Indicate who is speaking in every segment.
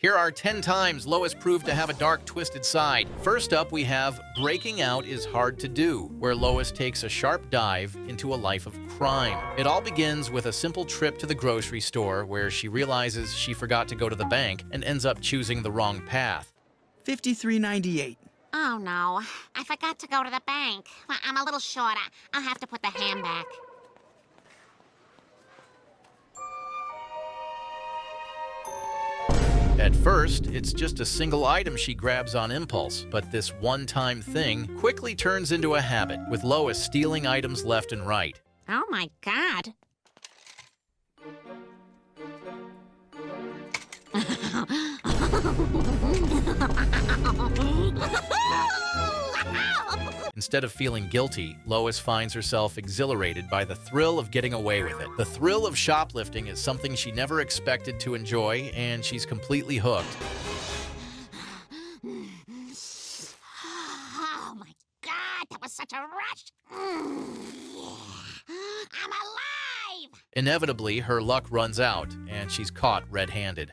Speaker 1: Here are 10 times Lois proved to have a dark, twisted side. First up, we have Breaking Out is Hard to Do, where Lois takes a sharp dive into a life of crime. It all begins with a simple trip to the grocery store where she realizes she forgot to go to the bank and ends up choosing the wrong path.
Speaker 2: $53.98.
Speaker 3: Oh, no. I forgot to go to the bank. Well, I'm a little short. I'll have to put the ham back.
Speaker 1: At first, it's just a single item she grabs on impulse, but this one-time thing quickly turns into a habit, with Lois stealing items left and right.
Speaker 3: Oh, my God.
Speaker 1: Instead of feeling guilty, Lois finds herself exhilarated by the thrill of getting away with it. The thrill of shoplifting is something she never expected to enjoy, and she's completely hooked.
Speaker 3: Oh, my God, that was such a rush. Yeah. I'm alive!
Speaker 1: Inevitably, her luck runs out, and she's caught red-handed.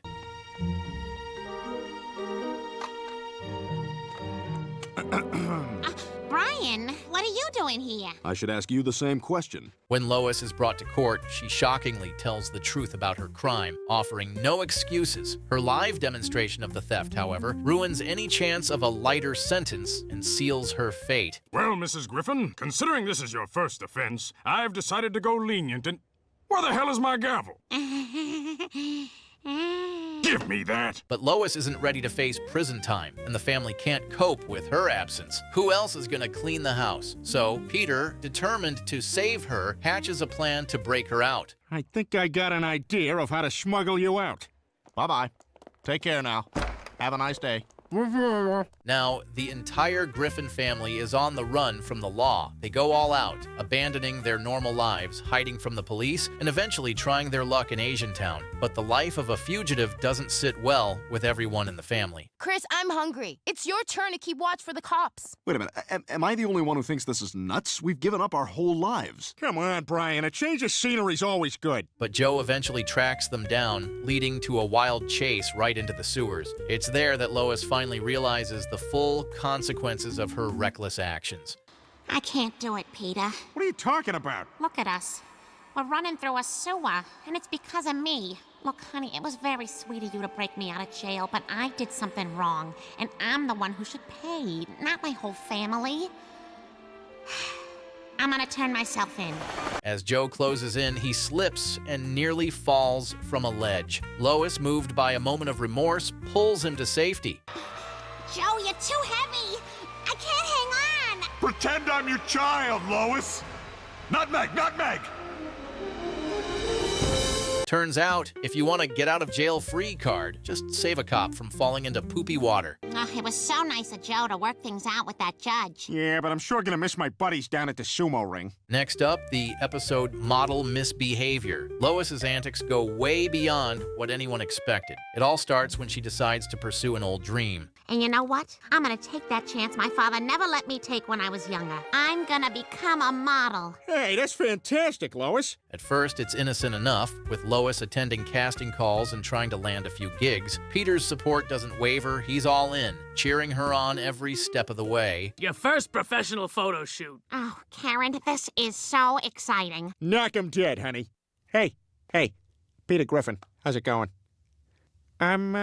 Speaker 3: Brian, what are you doing here?
Speaker 4: I should ask you the same question.
Speaker 1: When Lois is brought to court, she shockingly tells the truth about her crime, offering no excuses. Her live demonstration of the theft, however, ruins any chance of a lighter sentence and seals her fate.
Speaker 5: Well, Mrs. Griffin, considering this is your first offense, I've decided to go lenient and... Where the hell is my gavel? Give me that!
Speaker 1: But Lois isn't ready to face prison time, and the family can't cope with her absence. Who else is going to clean the house? So Peter, determined to save her, hatches a plan to break her out.
Speaker 6: I think I got an idea of how to smuggle you out.
Speaker 7: Bye-bye. Take care now. Have a nice day.
Speaker 1: Now, the entire Griffin family is on the run from the law. They go all out, abandoning their normal lives, hiding from the police, and eventually trying their luck in Asiantown. But the life of a fugitive doesn't sit well with everyone in the family.
Speaker 8: Chris, I'm hungry. It's your turn to keep watch for the cops.
Speaker 4: Wait a minute, am I the only one who thinks this is nuts? We've given up our whole lives.
Speaker 6: Come on, Brian, a change of scenery's always good.
Speaker 1: But Joe eventually tracks them down, leading to a wild chase right into the sewers. It's there that Lois finally realizes the full consequences of her reckless actions.
Speaker 3: I can't do it, Peter.
Speaker 6: What are you talking about?
Speaker 3: Look at us. We're running through a sewer, and it's because of me. Look, honey, it was very sweet of you to break me out of jail, but I did something wrong, and I'm the one who should pay, not my whole family. I'm gonna turn myself in.
Speaker 1: As Joe closes in, he slips and nearly falls from a ledge. Lois, moved by a moment of remorse, pulls him to safety.
Speaker 3: Joe, you're too heavy. I can't hang on.
Speaker 5: Pretend I'm your child, Lois! Nutmeg, nutmeg!
Speaker 1: Turns out, if you want a get-out-of-jail-free card, just save a cop from falling into poopy water.
Speaker 3: Oh, it was so nice of Joe to work things out with that judge.
Speaker 6: Yeah, but I'm sure gonna miss my buddies down at the sumo ring.
Speaker 1: Next up, the episode Model Misbehavior. Lois's antics go way beyond what anyone expected. It all starts when she decides to pursue an old dream.
Speaker 3: And you know what? I'm gonna take that chance my father never let me take when I was younger. I'm gonna become a model.
Speaker 6: Hey, that's fantastic, Lois.
Speaker 1: At first, it's innocent enough, with Lois attending casting calls and trying to land a few gigs. Peter's support doesn't waver, he's all in, cheering her on every step of the way.
Speaker 9: Your first professional photo shoot.
Speaker 3: Oh, Karen, this is so exciting.
Speaker 6: Knock 'em dead, honey. Hey, Peter Griffin, how's it going? I'm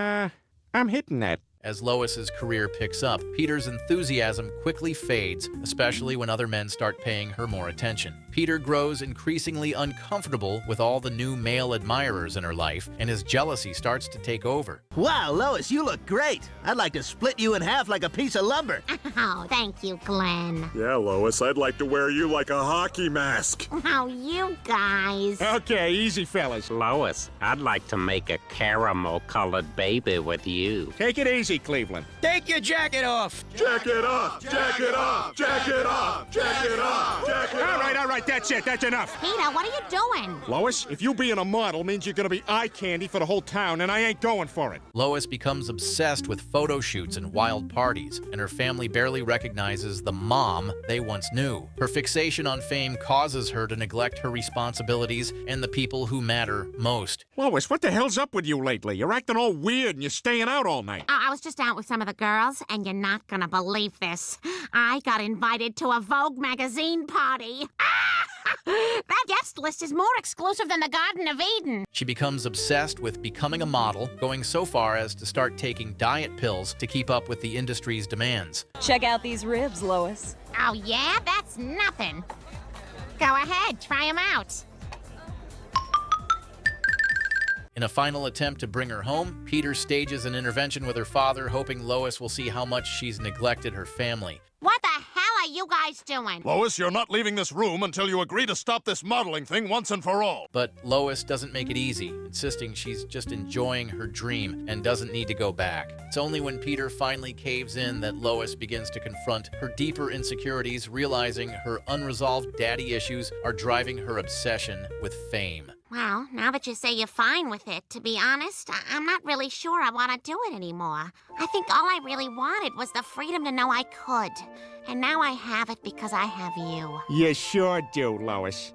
Speaker 6: hitting that.
Speaker 1: As Lois's career picks up, Peter's enthusiasm quickly fades, especially when other men start paying her more attention. Peter grows increasingly uncomfortable with all the new male admirers in her life, and his jealousy starts to take over.
Speaker 7: Wow, Lois, you look great. I'd like to split you in half like a piece of lumber.
Speaker 3: Oh, thank you, Glenn.
Speaker 5: Yeah, Lois, I'd like to wear you like a hockey mask.
Speaker 3: Oh, you guys.
Speaker 6: Okay, easy, fellas.
Speaker 10: Lois, I'd like to make a caramel-colored baby with you.
Speaker 6: Take it easy, Cleveland.
Speaker 2: Take your jacket off.
Speaker 5: Jack it off! Jack it off! Jack it off! Jack it off! Jack it off!
Speaker 6: All right, right, that's it. That's enough.
Speaker 3: Peter, what are you doing?
Speaker 6: Lois, if you being a model means you're gonna be eye candy for the whole town, and I ain't going for it.
Speaker 1: Lois becomes obsessed with photo shoots and wild parties, and her family barely recognizes the mom they once knew. Her fixation on fame causes her to neglect her responsibilities and the people who matter most.
Speaker 6: Lois, what the hell's up with you lately? You're acting all weird and you're staying out all night.
Speaker 3: I was just out with some of the girls, and you're not gonna believe this. I got invited to a Vogue magazine party. That guest list is more exclusive than the Garden of Eden.
Speaker 1: She becomes obsessed with becoming a model, going so far as to start taking diet pills to keep up with the industry's demands.
Speaker 11: Check out these ribs, Lois.
Speaker 3: Oh, yeah? That's nothing. Go ahead, try them out.
Speaker 1: In a final attempt to bring her home, Peter stages an intervention with her father, hoping Lois will see how much she's neglected her family.
Speaker 3: What the hell are you guys doing?
Speaker 4: Lois, you're not leaving this room until you agree to stop this modeling thing once and for all.
Speaker 1: But Lois doesn't make it easy, insisting she's just enjoying her dream and doesn't need to go back. It's only when Peter finally caves in that Lois begins to confront her deeper insecurities, realizing her unresolved daddy issues are driving her obsession with fame.
Speaker 3: Well, now that you say you're fine with it, to be honest, I'm not really sure I want to do it anymore. I think all I really wanted was the freedom to know I could. And now I have it because I have you.
Speaker 6: You sure do, Lois.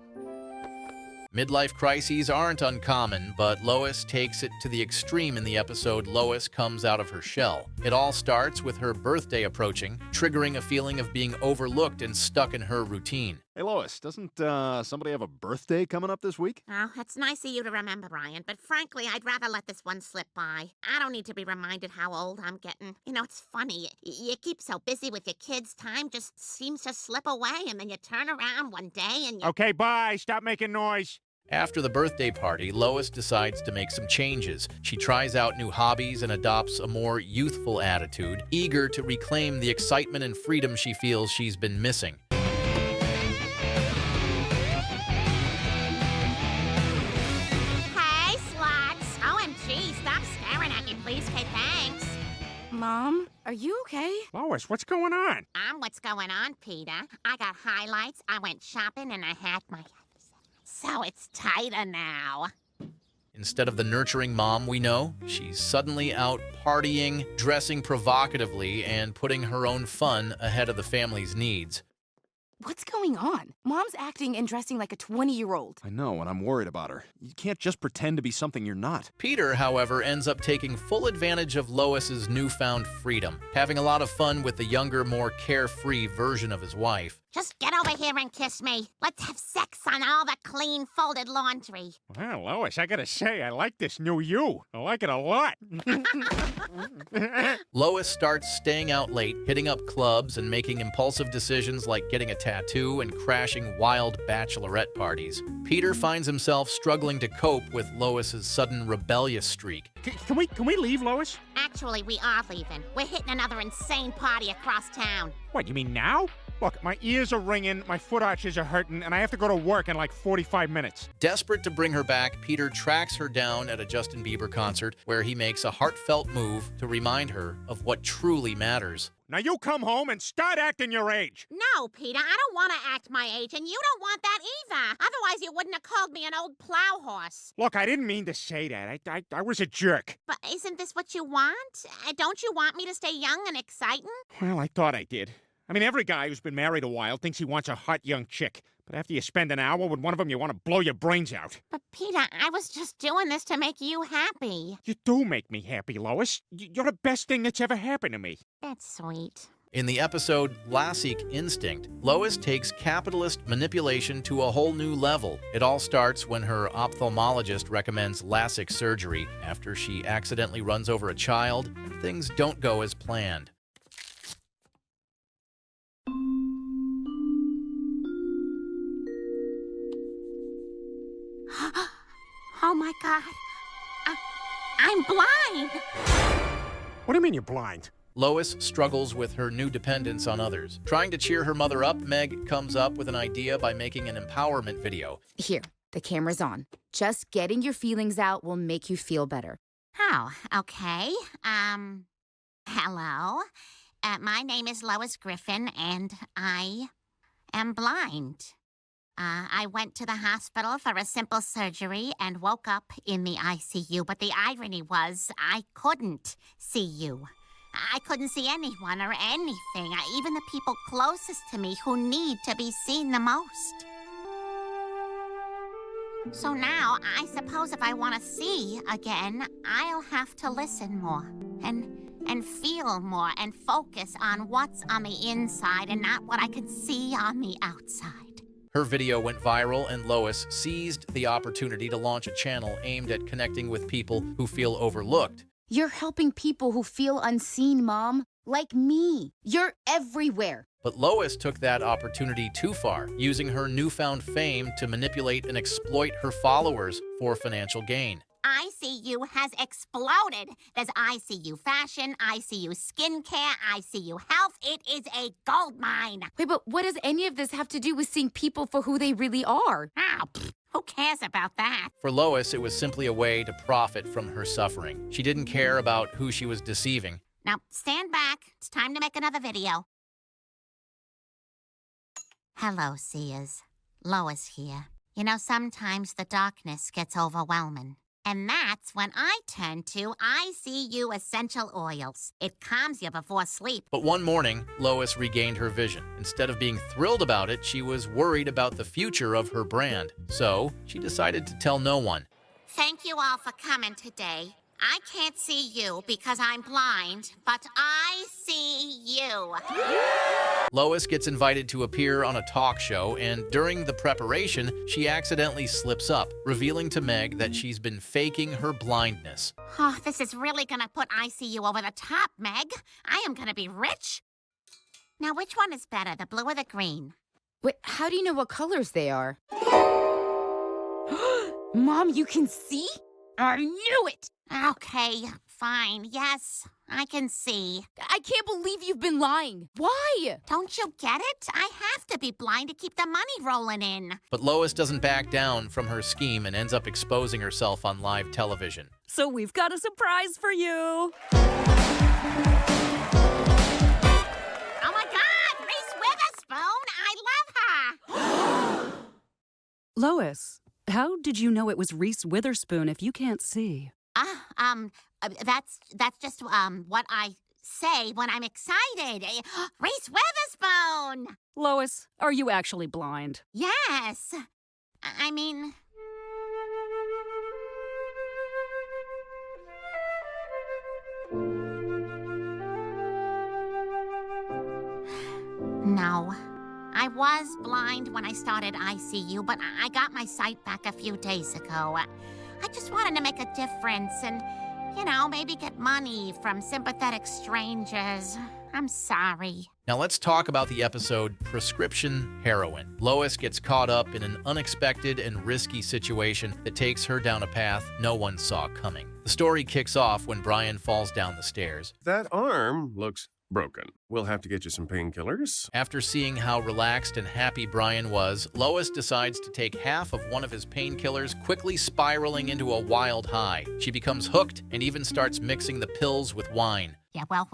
Speaker 1: Midlife crises aren't uncommon, but Lois takes it to the extreme in the episode Lois Comes Out of Her Shell. It all starts with her birthday approaching, triggering a feeling of being overlooked and stuck in her routine.
Speaker 4: Hey, Lois, doesn't somebody have a birthday coming up this week?
Speaker 3: Oh, it's nice of you to remember, Brian, but frankly, I'd rather let this one slip by. I don't need to be reminded how old I'm getting. You know, it's funny. You keep so busy with your kids, time just seems to slip away, and then you turn around one day and you...
Speaker 6: Okay, bye. Stop making noise.
Speaker 1: After the birthday party, Lois decides to make some changes. She tries out new hobbies and adopts a more youthful attitude, eager to reclaim the excitement and freedom she feels she's been missing.
Speaker 3: Hey, sluts! OMG, stop staring at me, please. Okay, thanks.
Speaker 8: Mom, are you okay?
Speaker 6: Lois, what's going on?
Speaker 3: What's going on, Peter? I got highlights, I went shopping, and I had my... So it's tighter now.
Speaker 1: Instead of the nurturing mom we know, she's suddenly out partying, dressing provocatively, and putting her own fun ahead of the family's needs.
Speaker 8: What's going on? Mom's acting and dressing like a 20-year-old.
Speaker 4: I know, and I'm worried about her. You can't just pretend to be something you're not.
Speaker 1: Peter, however, ends up taking full advantage of Lois's newfound freedom, having a lot of fun with the younger, more carefree version of his wife.
Speaker 3: Just get over here and kiss me. Let's have sex on all the clean, folded laundry.
Speaker 6: Well, Lois, I gotta say, I like this new you. I like it a lot.
Speaker 1: Lois starts staying out late, hitting up clubs, and making impulsive decisions like getting a tattoo and crashing wild bachelorette parties. Peter finds himself struggling to cope with Lois's sudden rebellious streak.
Speaker 6: Can we leave, Lois?
Speaker 3: Actually, we are leaving. We're hitting another insane party across town.
Speaker 6: What, you mean now? Look, my ears are ringing, my foot arches are hurting, and I have to go to work in like 45 minutes.
Speaker 1: Desperate to bring her back, Peter tracks her down at a Justin Bieber concert where he makes a heartfelt move to remind her of what truly matters.
Speaker 6: Now you come home and start acting your age.
Speaker 3: No, Peter, I don't want to act my age, and you don't want that either. Otherwise, you wouldn't have called me an old plow horse.
Speaker 6: Look, I didn't mean to say that. I was a jerk.
Speaker 3: But isn't this what you want? Don't you want me to stay young and exciting?
Speaker 6: Well, I thought I did. I mean, every guy who's been married a while thinks he wants a hot young chick. But after you spend an hour with one of them, you want to blow your brains out.
Speaker 3: But, Peter, I was just doing this to make you happy.
Speaker 6: You do make me happy, Lois. You're the best thing that's ever happened to me.
Speaker 3: That's sweet.
Speaker 1: In the episode Lassic Instinct, Lois takes capitalist manipulation to a whole new level. It all starts when her ophthalmologist recommends LASIK surgery after she accidentally runs over a child and things don't go as planned.
Speaker 3: Oh my God. I'm blind.
Speaker 6: What do you mean you're blind?
Speaker 1: Lois struggles with her new dependence on others. Trying to cheer her mother up, Meg comes up with an idea by making an empowerment video.
Speaker 11: Here, the camera's on. Just getting your feelings out will make you feel better.
Speaker 3: Oh, okay. Hello. My name is Lois Griffin, and I am blind. I went to the hospital for a simple surgery and woke up in the ICU, but the irony was I couldn't see you. I couldn't see anyone or anything, even the people closest to me who need to be seen the most. So now, I suppose if I want to see again, I'll have to listen more and feel more and focus on what's on the inside and not what I can see on the outside.
Speaker 1: Her video went viral, and Lois seized the opportunity to launch a channel aimed at connecting with people who feel overlooked.
Speaker 11: You're helping people who feel unseen, Mom. Like me. You're everywhere.
Speaker 1: But Lois took that opportunity too far, using her newfound fame to manipulate and exploit her followers for financial gain.
Speaker 3: ICU has exploded. There's ICU fashion, ICU skincare, ICU health. It is a gold mine.
Speaker 11: Wait, but what does any of this have to do with seeing people for who they really are?
Speaker 3: Who cares about that?
Speaker 1: For Lois, it was simply a way to profit from her suffering. She didn't care about who she was deceiving.
Speaker 3: Now, stand back. It's time to make another video. Hello, seers. Lois here. You know, sometimes the darkness gets overwhelming. And that's when I turn to ICU essential oils. It calms you before sleep.
Speaker 1: But one morning, Lois regained her vision. Instead of being thrilled about it, she was worried about the future of her brand. So, she decided to tell no one.
Speaker 3: Thank you all for coming today. I can't see you because I'm blind, but I see you.
Speaker 1: Lois gets invited to appear on a talk show, and during the preparation, she accidentally slips up, revealing to Meg that she's been faking her blindness.
Speaker 3: Oh, this is really gonna put ICU over the top, Meg. I am gonna be rich. Now, which one is better, the blue or the green?
Speaker 11: Wait, how do you know what colors they are? Mom, you can see? I knew it!
Speaker 3: Okay, fine. Yes, I can see.
Speaker 11: I can't believe you've been lying. Why?
Speaker 3: Don't you get it? I have to be blind to keep the money rolling in.
Speaker 1: But Lois doesn't back down from her scheme and ends up exposing herself on live television.
Speaker 12: So we've got a surprise for you.
Speaker 3: Oh my God, Reese Witherspoon! I love her!
Speaker 12: Lois, how did you know it was Reese Witherspoon if you can't see?
Speaker 3: That's just what I say when I'm excited. Reese Witherspoon!
Speaker 12: Lois, are you actually blind?
Speaker 3: Yes. I mean... No. I was blind when I started ICU, but I got my sight back a few days ago. I just wanted to make a difference and, you know, maybe get money from sympathetic strangers. I'm sorry.
Speaker 1: Now let's talk about the episode Prescription Heroin. Lois gets caught up in an unexpected and risky situation that takes her down a path no one saw coming. The story kicks off when Brian falls down the stairs.
Speaker 13: That arm looks broken. We'll have to get you some painkillers.
Speaker 1: After seeing how relaxed and happy Brian was, Lois decides to take half of one of his painkillers, quickly spiraling into a wild high. She becomes hooked and even starts mixing the pills with wine.
Speaker 3: Yeah, well,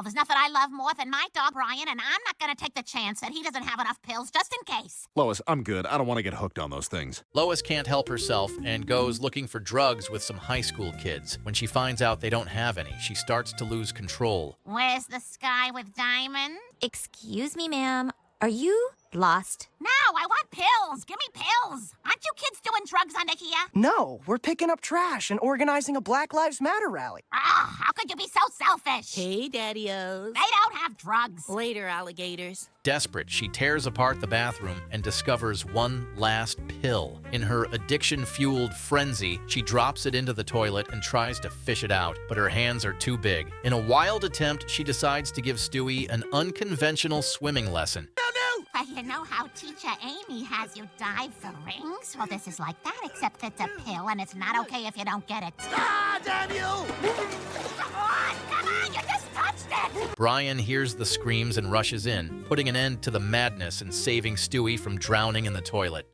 Speaker 3: there's nothing I love more than my dog, Brian, and I'm not gonna take the chance that he doesn't have enough pills just in case.
Speaker 4: Lois, I'm good. I don't want to get hooked on those things.
Speaker 1: Lois can't help herself and goes looking for drugs with some high school kids. When she finds out they don't have any, she starts to lose control.
Speaker 3: Where's the sky with diamonds?
Speaker 14: Excuse me, ma'am. Are you lost?
Speaker 3: No, I want pills. Give me pills. Aren't you kids doing drugs under here?
Speaker 2: No, we're picking up trash and organizing a Black Lives Matter rally.
Speaker 3: Ah, how could you be so selfish?
Speaker 14: Hey, Daddy-O's.
Speaker 3: They don't have drugs.
Speaker 14: Later, alligators.
Speaker 1: Desperate, she tears apart the bathroom and discovers one last pill. In her addiction-fueled frenzy, she drops it into the toilet and tries to fish it out, but her hands are too big. In a wild attempt, she decides to give Stewie an unconventional swimming lesson.
Speaker 3: But you know how Teacher Amy has you dive for rings? Well, this is like that, except it's a pill, and it's not okay if you don't get it.
Speaker 7: Ah, damn you!
Speaker 3: Come on, you just touched it!
Speaker 1: Brian hears the screams and rushes in, putting an end to the madness and saving Stewie from drowning in the toilet.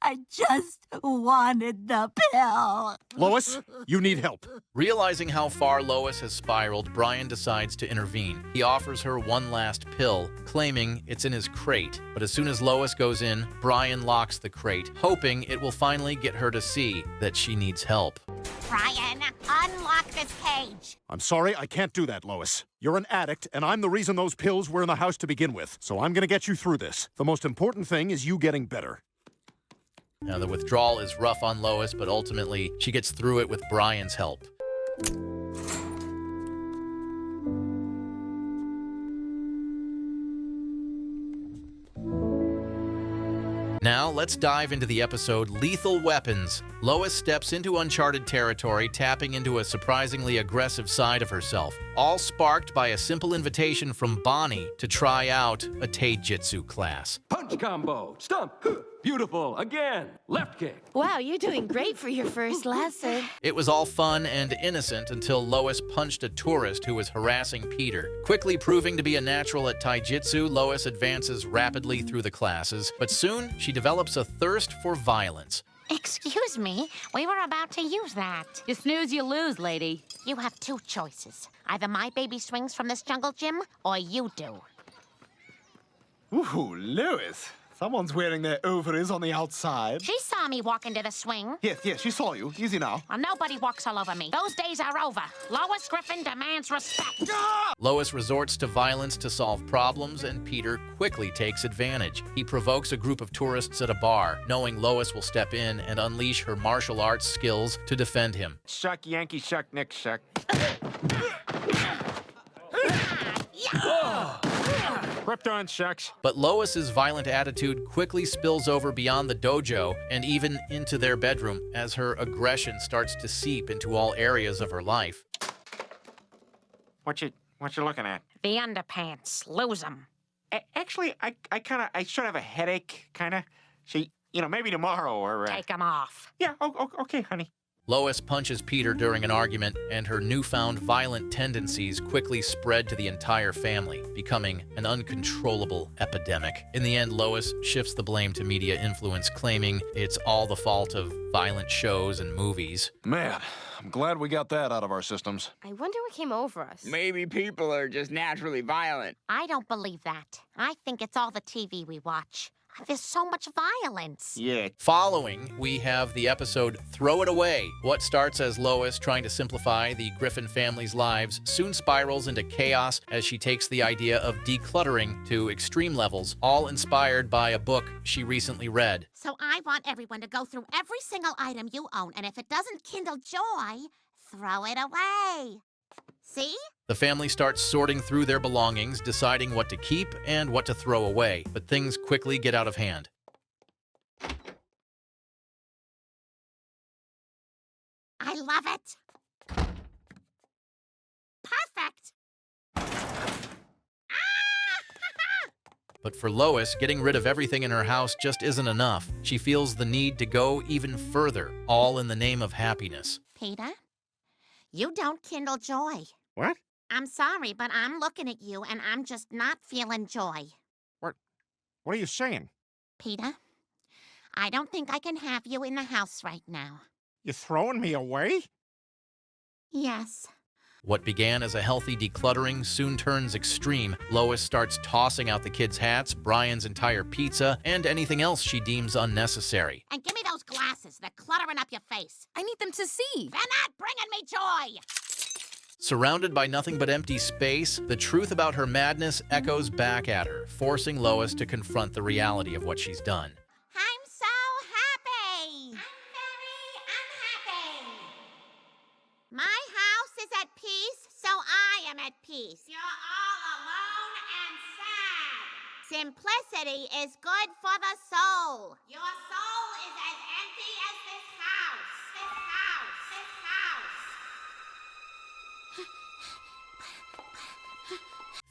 Speaker 15: I just wanted the pill.
Speaker 4: Lois, you need help.
Speaker 1: Realizing how far Lois has spiraled, Brian decides to intervene. He offers her one last pill, claiming it's in his crate. But as soon as Lois goes in, Brian locks the crate, hoping it will finally get her to see that she needs help.
Speaker 3: Brian, unlock this cage.
Speaker 4: I'm sorry, I can't do that, Lois. You're an addict, and I'm the reason those pills were in the house to begin with. So I'm gonna get you through this. The most important thing is you getting better.
Speaker 1: Now, the withdrawal is rough on Lois, but ultimately, she gets through it with Brian's help. Now, let's dive into the episode Lethal Weapons. Lois steps into uncharted territory, tapping into a surprisingly aggressive side of herself, all sparked by a simple invitation from Bonnie to try out a taijutsu class.
Speaker 16: Punch combo, stomp, beautiful, again, left kick.
Speaker 8: Wow, you're doing great for your first lesson.
Speaker 1: It was all fun and innocent until Lois punched a tourist who was harassing Peter. Quickly proving to be a natural at taijutsu, Lois advances rapidly through the classes, but soon she develops a thirst for violence.
Speaker 3: Excuse me, we were about to use that.
Speaker 11: You snooze, you lose, lady.
Speaker 3: You have two choices. Either my baby swings from this jungle gym, or you do.
Speaker 17: Ooh, Lois. Someone's wearing their ovaries on the outside.
Speaker 3: She saw me walk into the swing.
Speaker 17: Yes, she saw you. Easy now.
Speaker 3: Well, nobody walks all over me. Those days are over. Lois Griffin demands respect.
Speaker 1: Lois resorts to violence to solve problems, and Peter quickly takes advantage. He provokes a group of tourists at a bar, knowing Lois will step in and unleash her martial arts skills to defend him.
Speaker 6: Shuck, Yankee, shuck, Nick, shuck. Krypton shucks.
Speaker 1: But Lois's violent attitude quickly spills over beyond the dojo and even into their bedroom as her aggression starts to seep into all areas of her life.
Speaker 6: What you looking at?
Speaker 3: The underpants. Lose them.
Speaker 6: Actually, I sort of have a headache, kinda. So, maybe tomorrow or...
Speaker 3: Take them off.
Speaker 6: Yeah, okay, honey.
Speaker 1: Lois punches Peter during an argument, and her newfound violent tendencies quickly spread to the entire family, becoming an uncontrollable epidemic. In the end, Lois shifts the blame to media influence, claiming it's all the fault of violent shows and movies.
Speaker 4: Man, I'm glad we got that out of our systems.
Speaker 8: I wonder what came over us.
Speaker 18: Maybe people are just naturally violent.
Speaker 3: I don't believe that. I think it's all the TV we watch. There's so much violence.
Speaker 6: Yeah.
Speaker 1: Following, we have the episode Throw It Away. What starts as Lois trying to simplify the Griffin family's lives soon spirals into chaos as she takes the idea of decluttering to extreme levels, all inspired by a book she recently read.
Speaker 3: So I want everyone to go through every single item you own, and if it doesn't kindle joy, throw it away. See?
Speaker 1: The family starts sorting through their belongings, deciding what to keep and what to throw away, but things quickly get out of hand.
Speaker 3: I love it. Perfect.
Speaker 1: But for Lois, getting rid of everything in her house just isn't enough. She feels the need to go even further, all in the name of happiness.
Speaker 3: Peter, you don't kindle joy.
Speaker 6: What?
Speaker 3: I'm sorry, but I'm looking at you, and I'm just not feeling joy.
Speaker 6: What are you saying?
Speaker 3: Peter, I don't think I can have you in the house right now.
Speaker 6: You throwing me away?
Speaker 3: Yes.
Speaker 1: What began as a healthy decluttering soon turns extreme. Lois starts tossing out the kids' hats, Brian's entire pizza, and anything else she deems unnecessary.
Speaker 3: And give me those glasses. They're cluttering up your face.
Speaker 8: I need them to see.
Speaker 3: They're not bringing me joy.
Speaker 1: Surrounded by nothing but empty space, the truth about her madness echoes back at her, forcing Lois to confront the reality of what she's done.
Speaker 3: I'm so happy. I'm very unhappy. My house is at peace, so I am at peace. You're all alone and sad. Simplicity is good for the soul. Your soul is as empty as this house. This house. This house.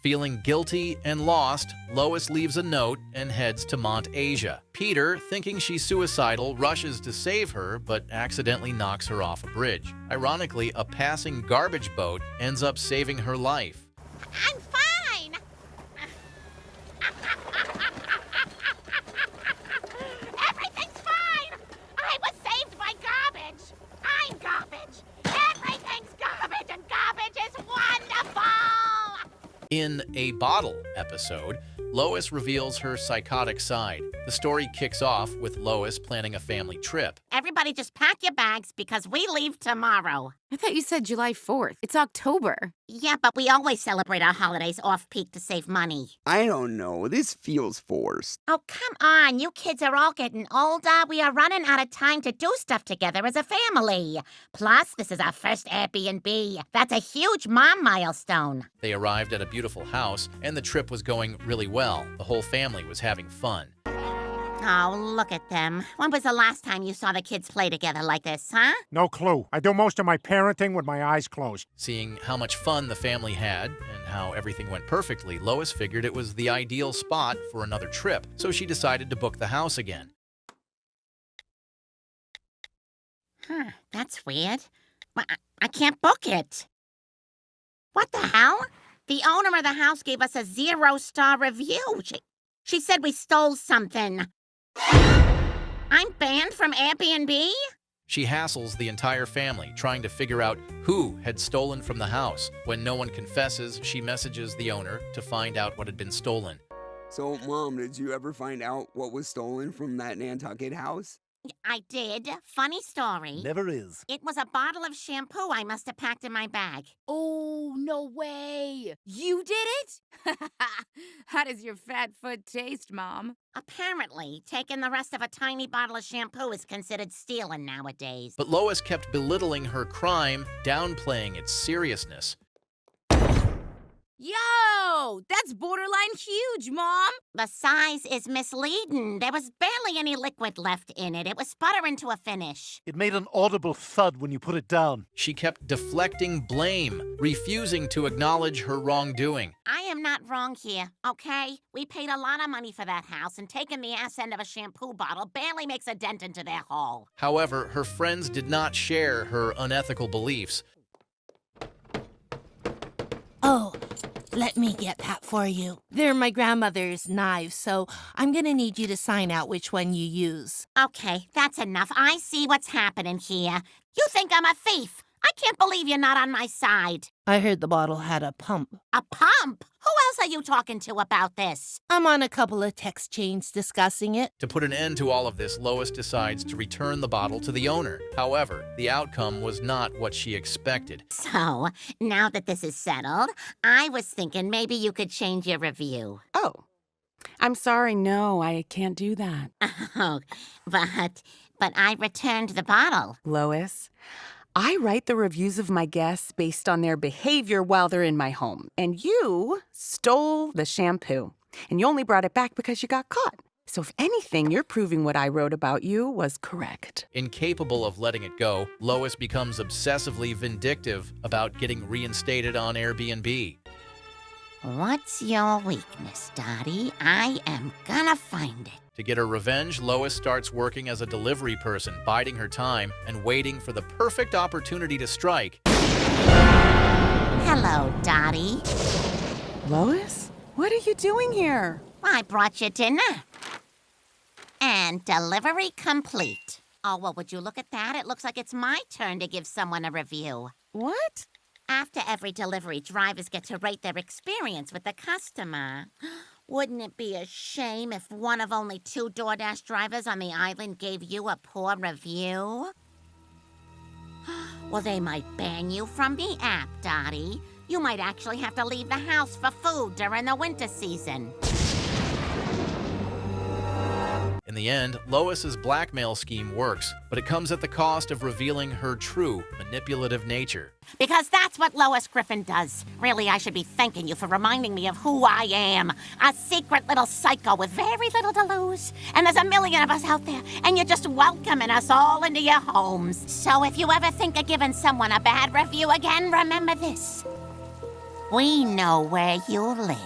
Speaker 1: Feeling guilty and lost, Lois leaves a note and heads to Mont Asia. Peter, thinking she's suicidal, rushes to save her, but accidentally knocks her off a bridge. Ironically, a passing garbage boat ends up saving her life.
Speaker 3: I'm fine. Everything's fine.
Speaker 1: In A Bottle episode, Lois reveals her psychotic side. The story kicks off with Lois planning a family trip.
Speaker 3: Everybody just pack your bags because we leave tomorrow.
Speaker 8: I thought you said July 4th. It's October.
Speaker 3: Yeah, but we always celebrate our holidays off-peak to save money.
Speaker 18: I don't know. This feels forced.
Speaker 3: Oh, come on. You kids are all getting older. We are running out of time to do stuff together as a family. Plus, this is our first Airbnb. That's a huge mom milestone.
Speaker 1: They arrived at a beautiful house, and the trip was going really well. The whole family was having fun.
Speaker 3: Oh, look at them. When was the last time you saw the kids play together like this, huh?
Speaker 6: No clue. I do most of my parenting with my eyes closed.
Speaker 1: Seeing how much fun the family had and how everything went perfectly, Lois figured it was the ideal spot for another trip, so she decided to book the house again.
Speaker 3: That's weird. I can't book it. What the hell? The owner of the house gave us a 0-star review. She said we stole something. I'm banned from Airbnb?
Speaker 1: She hassles the entire family, trying to figure out who had stolen from the house. When no one confesses, she messages the owner to find out what had been stolen.
Speaker 18: So, Mom, did you ever find out what was stolen from that Nantucket house?
Speaker 3: I did. Funny story.
Speaker 7: Never is.
Speaker 3: It was a bottle of shampoo I must have packed in my bag.
Speaker 8: Oh, no way. You did it? How does your fat foot taste, Mom?
Speaker 3: Apparently, taking the rest of a tiny bottle of shampoo is considered stealing nowadays.
Speaker 1: But Lois kept belittling her crime, downplaying its seriousness.
Speaker 8: Yo, that's borderline huge, Mom.
Speaker 3: The size is misleading. There was barely any liquid left in it. It was sputtering to a finish.
Speaker 4: It made an audible thud when you put it down.
Speaker 1: She kept deflecting blame, refusing to acknowledge her wrongdoing.
Speaker 3: I am not wrong here, okay? We paid a lot of money for that house, and taking the ass end of a shampoo bottle barely makes a dent into their haul.
Speaker 1: However, her friends did not share her unethical beliefs.
Speaker 15: Oh, let me get that for you. They're my grandmother's knives, so I'm gonna need you to sign out which one you use.
Speaker 3: Okay, that's enough. I see what's happening here. You think I'm a thief. I can't believe you're not on my side.
Speaker 15: I heard the bottle had a pump.
Speaker 3: A pump? Who else are you talking to about this?
Speaker 15: I'm on a couple of text chains discussing it.
Speaker 1: To put an end to all of this, Lois decides to return the bottle to the owner. However, the outcome was not what she expected.
Speaker 3: So, now that this is settled, I was thinking maybe you could change your review.
Speaker 19: Oh, I'm sorry, no, I can't do that.
Speaker 3: Oh, but I returned the bottle.
Speaker 19: Lois, I write the reviews of my guests based on their behavior while they're in my home. And you stole the shampoo. And you only brought it back because you got caught. So if anything, you're proving what I wrote about you was correct.
Speaker 1: Incapable of letting it go, Lois becomes obsessively vindictive about getting reinstated on Airbnb.
Speaker 3: What's your weakness, Dottie? I am gonna find it.
Speaker 1: To get her revenge, Lois starts working as a delivery person, biding her time and waiting for the perfect opportunity to strike.
Speaker 3: Hello, Dottie.
Speaker 19: Lois, what are you doing here?
Speaker 3: I brought you dinner. And delivery complete. Oh, well, would you look at that? It looks like it's my turn to give someone a review.
Speaker 19: What?
Speaker 3: After every delivery, drivers get to rate their experience with the customer. Wouldn't it be a shame if one of only 2 DoorDash drivers on the island gave you a poor review? Well, they might ban you from the app, Dottie. You might actually have to leave the house for food during the winter season.
Speaker 1: In the end, Lois's blackmail scheme works, but it comes at the cost of revealing her true manipulative nature.
Speaker 3: Because that's what Lois Griffin does. Really, I should be thanking you for reminding me of who I am. A secret little psycho with very little to lose. And there's a million of us out there, and you're just welcoming us all into your homes. So if you ever think of giving someone a bad review again, remember this. We know where you live.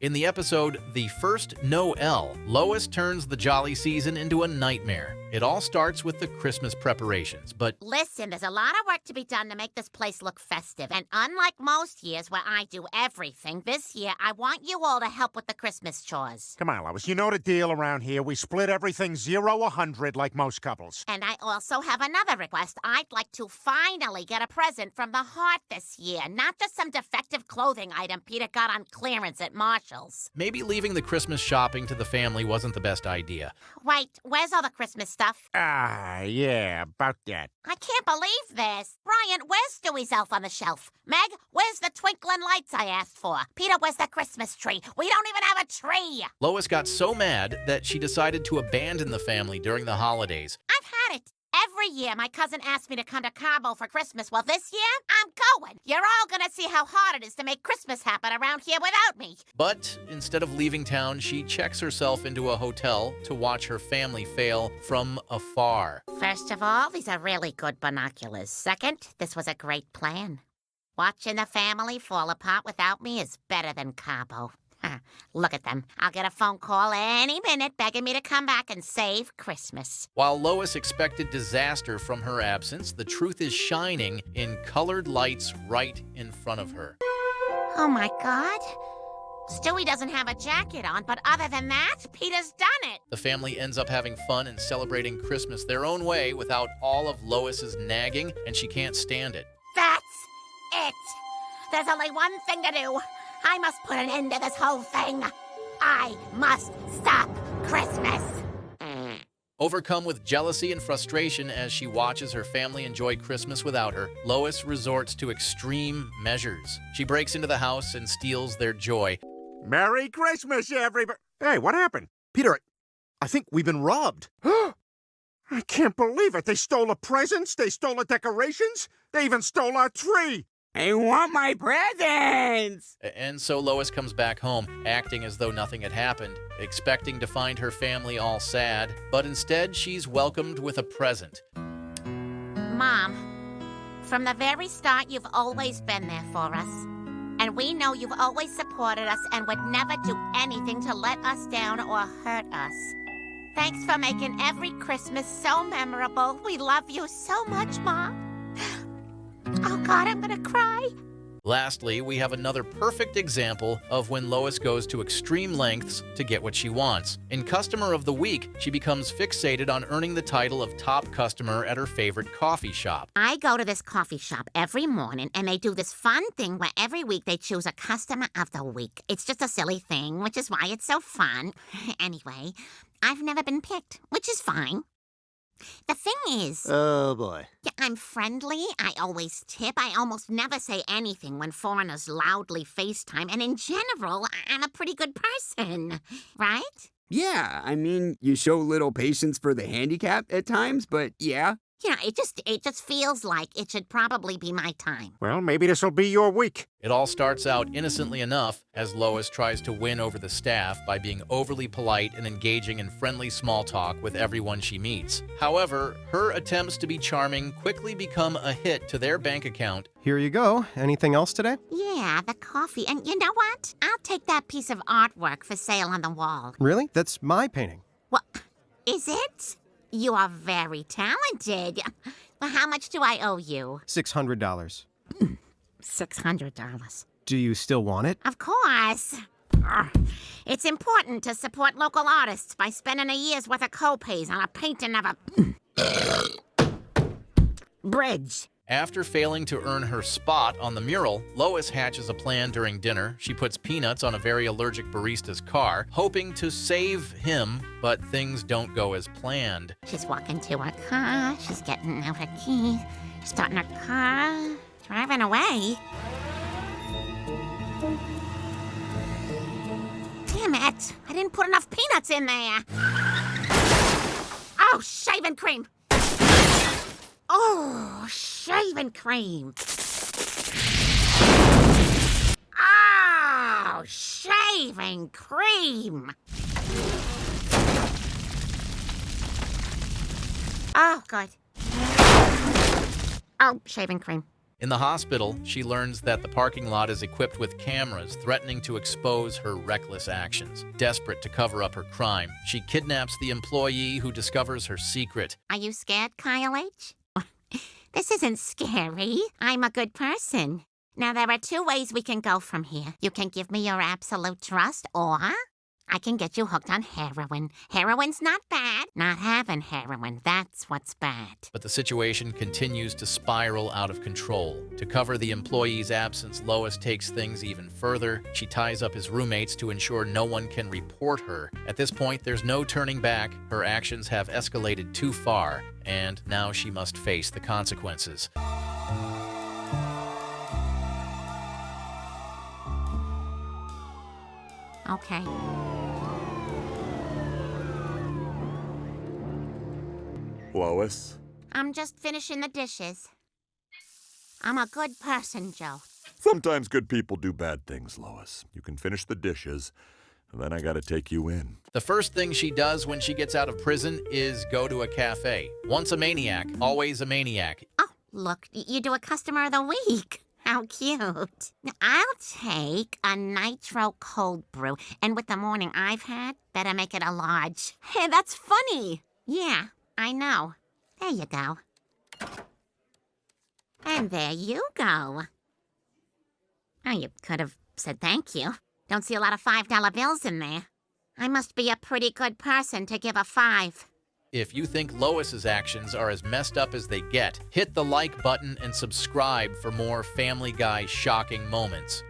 Speaker 1: In the episode The First Noel, Lois turns the jolly season into a nightmare. It all starts with the Christmas preparations, but
Speaker 3: Listen, there's a lot of work to be done to make this place look festive. And unlike most years where I do everything, this year I want you all to help with the Christmas chores.
Speaker 6: Come on, Lois, you know the deal around here. We split everything 0-100 like most couples.
Speaker 3: And I also have another request. I'd like to finally get a present from the heart this year, not just some defective clothing item Peter got on clearance at Marshall's.
Speaker 1: Maybe leaving the Christmas shopping to the family wasn't the best idea.
Speaker 3: Wait, where's all the Christmas stuff?
Speaker 6: Yeah, about that.
Speaker 3: I can't believe this. Brian, where's Stewie's elf on the shelf? Meg, where's the twinkling lights I asked for? Peter, where's the Christmas tree? We don't even have a tree.
Speaker 1: Lois got so mad that she decided to abandon the family during the holidays.
Speaker 3: I've had it. Every year, my cousin asked me to come to Cabo for Christmas. Well, this year, I'm going. You're all gonna see how hard it is to make Christmas happen around here without me.
Speaker 1: But instead of leaving town, she checks herself into a hotel to watch her family fail from afar.
Speaker 3: First of all, these are really good binoculars. Second, this was a great plan. Watching the family fall apart without me is better than Cabo. Look at them. I'll get a phone call any minute begging me to come back and save Christmas.
Speaker 1: While Lois expected disaster from her absence, the truth is shining in colored lights right in front of her.
Speaker 3: Oh my God. Stewie doesn't have a jacket on, but other than that, Peter's done it.
Speaker 1: The family ends up having fun and celebrating Christmas their own way without all of Lois's nagging, and she can't stand it.
Speaker 3: That's it. There's only one thing to do. I must put an end to this whole thing. I must stop Christmas.
Speaker 1: Overcome with jealousy and frustration as she watches her family enjoy Christmas without her, Lois resorts to extreme measures. She breaks into the house and steals their joy.
Speaker 6: Merry Christmas, everybody! Hey, what happened?
Speaker 4: Peter, I think we've been robbed.
Speaker 6: I can't believe it. They stole the presents, they stole the decorations, they even stole our tree.
Speaker 7: I want my presents!
Speaker 1: And so Lois comes back home, acting as though nothing had happened, expecting to find her family all sad, but instead she's welcomed with a present.
Speaker 3: Mom, from the very start, you've always been there for us. And we know you've always supported us and would never do anything to let us down or hurt us. Thanks for making every Christmas so memorable. We love you so much, Mom. Oh, God, I'm gonna cry.
Speaker 1: Lastly, we have another perfect example of when Lois goes to extreme lengths to get what she wants. In Customer of the Week, she becomes fixated on earning the title of top customer at her favorite coffee shop.
Speaker 3: I go to this coffee shop every morning, and they do this fun thing where every week they choose a Customer of the Week. It's just a silly thing, which is why it's so fun. Anyway, I've never been picked, which is fine. The thing is...
Speaker 7: Oh, boy.
Speaker 3: Yeah, I'm friendly, I always tip, I almost never say anything when foreigners loudly FaceTime, and in general, I'm a pretty good person, right?
Speaker 18: Yeah, I mean, you show little patience for the handicapped at times, but yeah.
Speaker 3: You know, it just feels like it should probably be my time.
Speaker 6: Well, maybe this'll be your week.
Speaker 1: It all starts out innocently enough as Lois tries to win over the staff by being overly polite and engaging in friendly small talk with everyone she meets. However, her attempts to be charming quickly become a hit to their bank account.
Speaker 20: Here you go. Anything else today?
Speaker 3: Yeah, the coffee. And you know what? I'll take that piece of artwork for sale on the wall.
Speaker 20: Really? That's my painting.
Speaker 3: What? Is it? You are very talented. Well, how much do I owe you?
Speaker 20: $600.
Speaker 3: $600.
Speaker 20: Do you still want it?
Speaker 3: Of course. It's important to support local artists by spending a year's worth of co-pays on a painting of a bridge.
Speaker 1: After failing to earn her spot on the mural, Lois hatches a plan during dinner. She puts peanuts on a very allergic barista's car, hoping to save him, but things don't go as planned.
Speaker 3: She's walking to her car, she's getting out her keys, starting her car, driving away. Damn it! I didn't put enough peanuts in there. Oh, shaving cream! Oh, shaving cream. Oh, shaving cream. Oh, good. Oh, shaving cream.
Speaker 1: In the hospital, she learns that the parking lot is equipped with cameras threatening to expose her reckless actions. Desperate to cover up her crime, she kidnaps the employee who discovers her secret.
Speaker 3: Are you scared, Kyle H? This isn't scary. I'm a good person. Now, there are two ways we can go from here. You can give me your absolute trust, or I can get you hooked on heroin. Heroin's not bad. Not having heroin, that's what's bad.
Speaker 1: But the situation continues to spiral out of control. To cover the employee's absence, Lois takes things even further. She ties up his roommates to ensure no one can report her. At this point, there's no turning back. Her actions have escalated too far, and now she must face the consequences.
Speaker 3: Okay.
Speaker 4: Lois?
Speaker 3: I'm just finishing the dishes. I'm a good person, Joe.
Speaker 4: Sometimes good people do bad things, Lois. You can finish the dishes, and then I gotta take you in.
Speaker 1: The first thing she does when she gets out of prison is go to a cafe. Once a maniac, always a maniac.
Speaker 3: Oh, look, you do a customer of the week. How cute. I'll take a nitro cold brew, and with the morning I've had, better make it a large.
Speaker 14: Hey, that's funny.
Speaker 3: Yeah, I know. There you go. And there you go. Oh, you could have said thank you. Don't see a lot of $5 bills in there. I must be a pretty good person to give a 5.
Speaker 1: If you think Lois's actions are as messed up as they get, hit the like button and subscribe for more Family Guy shocking moments.